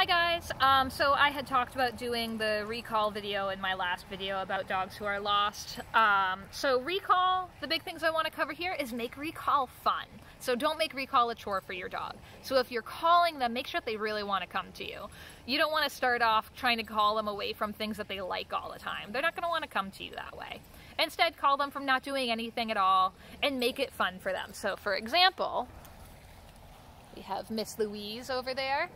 Hi guys, so I had talked about doing the recall video in my last video about dogs who are lost. So recall, the big things I want to cover here is make recall fun. So don't make recall a chore for your dog. So if you're calling them, make sure that they really want to come to you. You don't want to start off trying to call them away from things that they like all the time. They're not going to want to come to you that way. Instead, call them from not doing anything at all and make it fun for them. So for example, we have Miss Louise over there.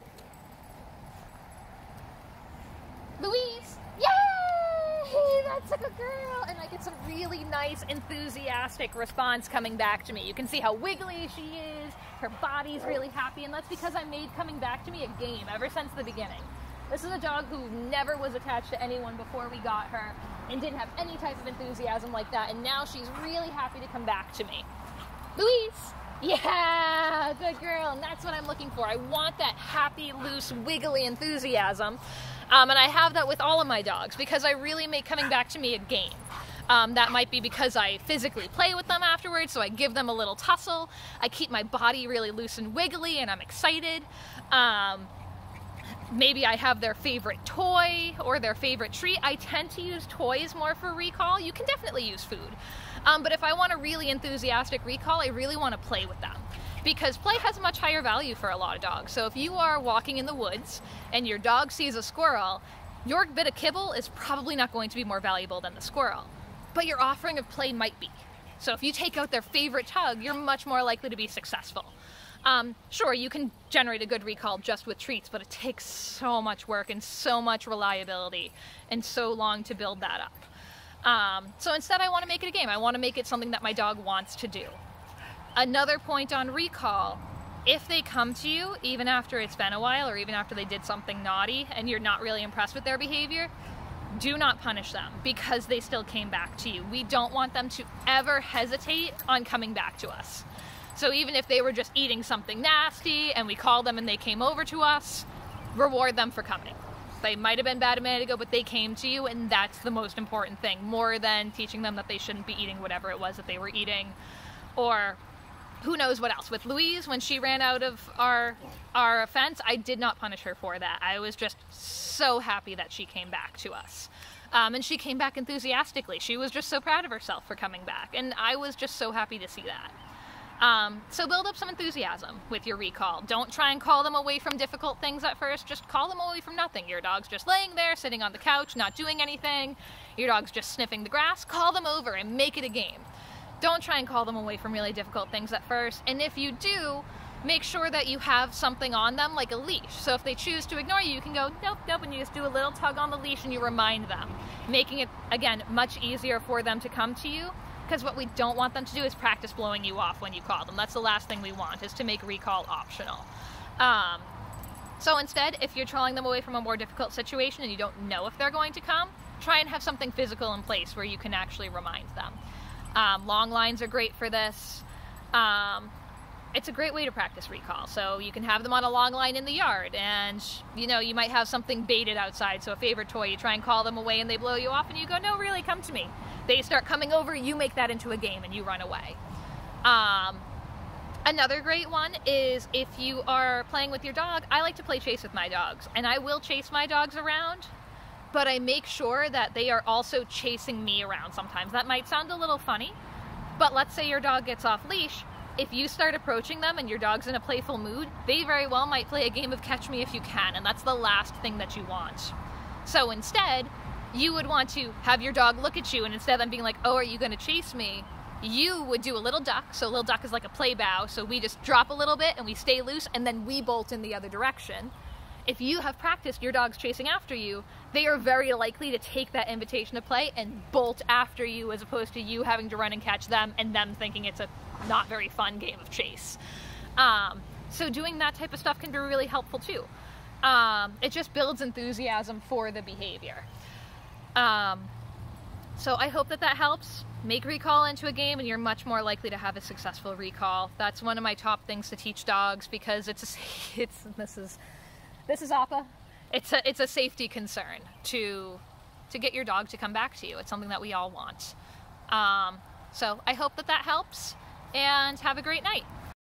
Louise! Yay! That's a good girl! And I get some really nice, enthusiastic response coming back to me. You can see how wiggly she is, her body's really happy, and that's because I made coming back to me a game ever since the beginning. This is a dog who never was attached to anyone before we got her and didn't have any type of enthusiasm like that, and now she's really happy to come back to me. Louise! Yeah, good girl, and that's what I'm looking for. I want that happy, loose, wiggly enthusiasm. And I have that with all of my dogs because I really make coming back to me a game. That might be because I physically play with them afterwards, so I give them a little tussle. I keep my body really loose and wiggly and I'm excited. Maybe I have their favorite toy or their favorite treat. I tend to use toys more for recall. You can definitely use food. But if I want a really enthusiastic recall, I really want to play with them. Because play has a much higher value for a lot of dogs. So if you are walking in the woods and your dog sees a squirrel, your bit of kibble is probably not going to be more valuable than the squirrel. But your offering of play might be. So if you take out their favorite tug, you're much more likely to be successful. Sure, you can generate a good recall just with treats, but it takes so much work and so much reliability and so long to build that up. So instead I want to make it a game. I want to make it something that my dog wants to do. Another point on recall, if they come to you, even after it's been a while or even after they did something naughty and you're not really impressed with their behavior, do not punish them because they still came back to you. We don't want them to ever hesitate on coming back to us. So even if they were just eating something nasty and we called them and they came over to us, reward them for coming. They might have been bad a minute ago, but they came to you, and that's the most important thing, more than teaching them that they shouldn't be eating whatever it was that they were eating, or who knows what else. With Louise, when she ran out of our fence, I did not punish her for that. I was just so happy that she came back to us. And she came back enthusiastically. She was just so proud of herself for coming back, and I was just so happy to see that. So build up some enthusiasm with your recall. Don't try and call them away from difficult things at first. Just call them away from nothing. Your dog's just laying there, sitting on the couch, not doing anything. Your dog's just sniffing the grass. Call them over and make it a game. Don't try and call them away from really difficult things at first. And if you do, make sure that you have something on them like a leash. So if they choose to ignore you, you can go, nope, nope, and you just do a little tug on the leash and you remind them, making it, again, much easier for them to come to you. Because what we don't want them to do is practice blowing you off when you call them. That's the last thing we want, is to make recall optional. So instead, if you're trolling them away from a more difficult situation and you don't know if they're going to come, try and have something physical in place where you can actually remind them. Long lines are great for this. It's a great way to practice recall. So you can have them on a long line in the yard, and you might have something baited outside, so a favorite toy, you try and call them away and they blow you off and you go, no, really, come to me. They start coming over, you make that into a game and you run away. Another great one is if you are playing with your dog, I like to play chase with my dogs, and I will chase my dogs around, but I make sure that they are also chasing me around sometimes. That might sound a little funny, but let's say your dog gets off leash. If you start approaching them and your dog's in a playful mood, they very well might play a game of catch me if you can, and that's the last thing that you want. So instead, you would want to have your dog look at you, and instead of them being like, oh, are you going to chase me? You would do a little duck. So a little duck is like a play bow, so we just drop a little bit and we stay loose, and then we bolt in the other direction. If you have practiced your dog's chasing after you, they are very likely to take that invitation to play and bolt after you, as opposed to you having to run and catch them and them thinking it's a not very fun game of chase. So doing that type of stuff can be really helpful too. It just builds enthusiasm for the behavior. So I hope that helps. Make recall into a game and you're much more likely to have a successful recall. That's one of my top things to teach dogs, because this is Appa. It's a safety concern to get your dog to come back to you. It's something that we all want. So I hope that helps, and have a great night.